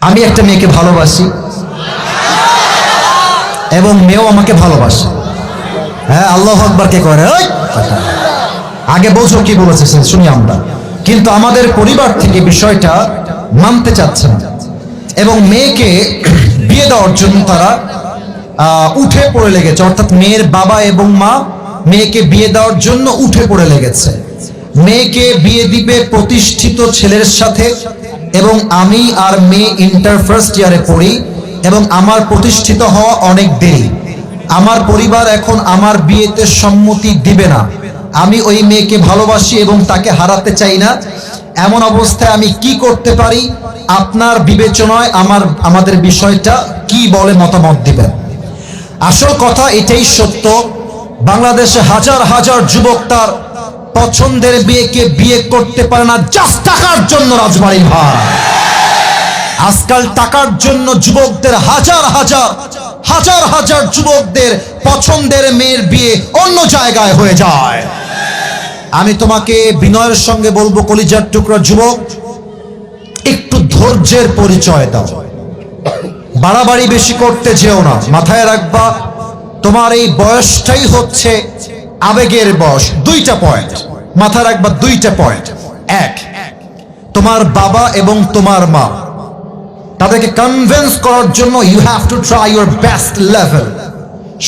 আমি একটা মেয়েকে ভালোবাসি এবং মেয়েও আমাকে ভালোবাসে। হ্যাঁ, আল্লাহু আকবার কে করে? ওই আগে বোঝো কি বলেছে শুনি আমরা। কিন্তু আমাদের পরিবার থেকে বিষয়টা মানতে চাচ্ছে না এবং মেয়েকে বিয়ে দেওয়ার জন্য তারা উঠে পড়ে লেগেছে। অর্থাৎ মেয়ের বাবা এবং মা মেয়েকে বিয়ে দেওয়ার জন্য উঠে পড়ে লেগেছে। মেয়েকে বিয়ে দিবে প্রতিষ্ঠিত ছেলের সাথে এবং আমি আর মেয়ে ইন্টার ফার্স্ট ইয়ারে পড়ি এবং আমার প্রতিষ্ঠিত হওয়া অনেক দেরি। আমার পরিবার এখন আমার বিয়েতে সম্মতি দিবে না। আমি ওই মেয়েকে ভালোবাসি এবং তাকে হারাতে চাই না। এমন অবস্থায় আমি কি করতে পারি? আপনার বিবেচনায় আমাদের বিষয়টা কি বলে মতামত দিবেন। আসল কথা এটাই সত্য, বাংলাদেশে হাজার হাজার যুবক তার পছন্দের বিয়েকে বিয়ে করতে পারে না জাস্ট টাকার জন্য। রাজবাড়ী ভাই, আজকাল টাকার জন্য যুবকদের হাজার হাজার যুবকদের পছন্দের মেয়ের বিয়ে অন্য জায়গায় হয়ে যায়। আমি তোমাকে বিনয়ের সঙ্গে বলবো, কলিজার টুকরা যুবক, একটু ধৈর্যের পরিচয় দাও, বাড়াবাড়ি বেশি করতে যেও না। মাথায় রাখবা, তোমার এই বয়সটাই হচ্ছে আবেগের বয়স। দুইটা পয়েন্ট মাথায় রাখবা, দুইটা পয়েন্ট। এক, তোমার বাবা এবং তোমার মা, তাদেরকে কনভিন্স করার জন্য you have to try your best level.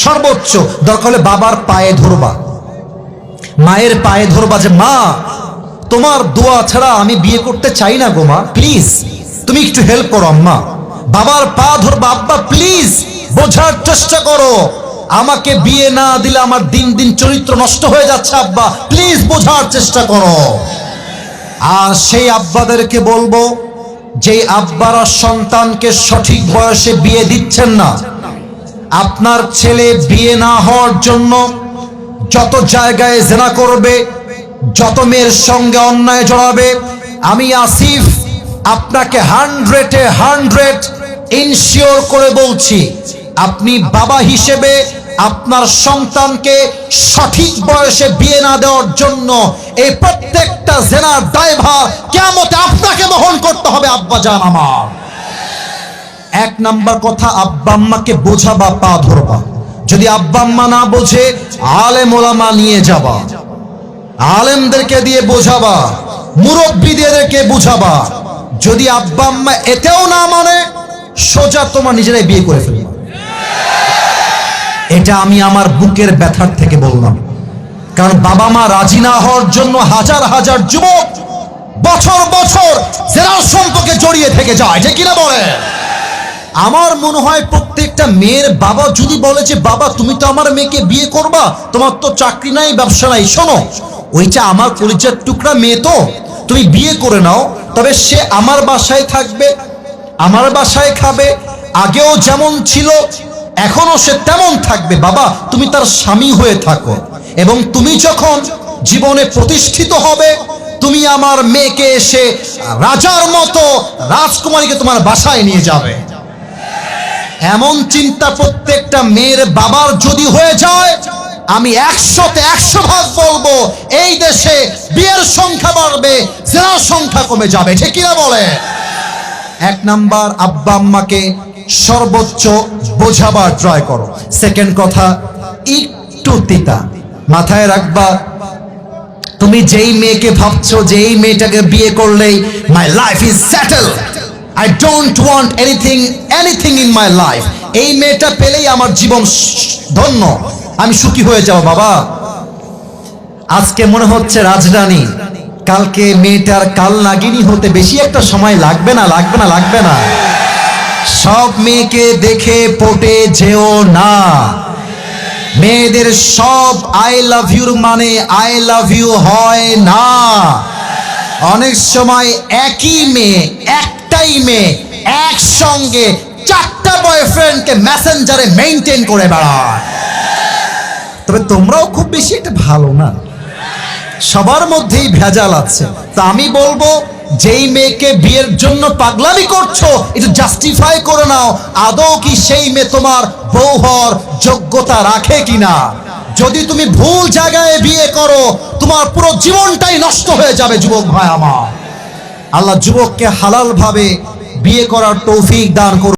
সর্বোচ্চ দরকার হলে বাবার পায়ে ধরবা, মায়ের পায়ে ধরবা যে মা, তোমার দোয়া ছাড়া আমি বিয়ে করতে চাই না গো মা, প্লিজ তুমি একটু হেল্প করো আম্মা। বাবার পা ধরবা, আব্বা প্লিজ বোঝার চেষ্টা করো, আমাকে বিয়ে না দিলে আমার দিন দিন চরিত্র নষ্ট হয়ে যাচ্ছে, আব্বা প্লিজ বোঝার চেষ্টা করো। আর সেই আব্বাদেরকে বলবো, যে আব্বারা সন্তানকে সঠিক বয়সে বিয়ে দিচ্ছেন না, আপনার ছেলে বিয়ে না হওয়ার জন্য যত জায়গায় জেনা করবে, যত মেয়ের সঙ্গে অন্যায় জড়াবে, আমি আসিফ আপনাকে 100% ইনশিওর করে বলছি, আপনি বাবা হিসেবে আপনার সন্তানকে সঠিক বয়সে বিয়ে না দেওয়ার জন্য এই প্রত্যেকটা জেনার দায়ভার কিয়ামতে আপনাকে বহন করতে হবে আব্বা জান আমার। এক নাম্বার কথা, আব্বা আম্মাকে বোঝাবা, পা ধরবা। যদি আব্বা আম্মা না বোঝে, আলেম ওলামা নিয়ে যাবা, আলেমদেরকে দিয়ে বোঝাবা, মুরব্বীদেরকে বুঝাবা। যদি আব্বা আম্মা এতেও না মানে, সোজা তোমার নিজেরাই বিয়ে করে ফেলবা। এটা আমি আমার বুকের ব্যথার থেকে বললাম, কারণ বাবা মা রাজি না হওয়ার জন্য হাজার হাজার যুবক বছর বছর জেনার সম্পর্কে জড়িয়ে থেকে যায়, যে কিনা বলে। আমার মনে হয় প্রত্যেকটা মেয়ের বাবা যদি বলে যে বাবা তুমি তো আমার মেয়েকে বিয়ে করবা, তোমার তো চাকরি নাই, ব্যবসা নাই, শোনো ওইটা আমার কলিজার টুকরা মেয়ে, তো তুমি বিয়ে করে নাও, তবে সে আমার বাসায় থাকবে, আমার বাসায় খাবে, আগেও যেমন ছিল এখনো সে তেমন থাকবে। বাবা তুমি তার স্বামী হয়ে থাকো, এবং তুমি যখন জীবনে প্রতিষ্ঠিত হবে, তুমি আমার মেয়েকে এসে রাজার মতো রাজকুমারীকে তোমার বাসায় নিয়ে যাবে। এমন চিন্তা প্রত্যেকটা মেয়ের বাবার যদি হয়ে যায়, আমি 100তে 100 ভাগ বলবো, এই দেশে বিয়ের সংখ্যা বাড়বে, জেনার সংখ্যা কমে যাবে, ঠিক কিনা বলে। এক নাম্বার, আব্বা আম্মাকে সর্বোচ্চ বোঝাবার ট্রাই করো। সেকেন্ড কথা, একটু তিতা মাথায় রাখবা, তুমি যেই মেয়েকে ভাবছো যে এই মেয়েটাকে বিয়ে করলেই my life is settle, I don't want anything in my life, এই মেয়েটা পেলেই আমার জীবন ধন্য, আমি সুখী হয়ে যাব। বাবা আজকে মনে হচ্ছে রাজরানী, কালকে মেয়েটার কাল নাগিনী হতে বেশি একটা সময় লাগবে না। সব মেয়েকে দেখে পটে যেও না। মেয়েদের সব আই লাভ ইউর মানে আই লাভ ইউ হয় না। অনেক সময় একই মেয়ে, একটাই মেয়ে একসঙ্গে 4টা বয়ফ্রেন্ডকে মেসেঞ্জারে মেইনটেইন করে বেড়ায়। তবে তোমরাও খুব বেশি একটা ভালো না, সবার মধ্যেই ভেজাল আছে। তা আমি বলবো, যেই মেয়েকে বিয়ের জন্য পাগলামি করছো, এটা জাস্টিফাই করে নাও, আদৌ কি সেই মেয়ে তোমার বউ হওয়ার যোগ্যতা রাখে কিনা। যদি তুমি ভুল জায়গায় বিয়ে করো, তোমার পুরো জীবনটাই নষ্ট হয়ে যাবে যুবক ভাই আমার। আল্লাহ যুবককে হালাল ভাবে বিয়ে করার তৌফিক দান করুন।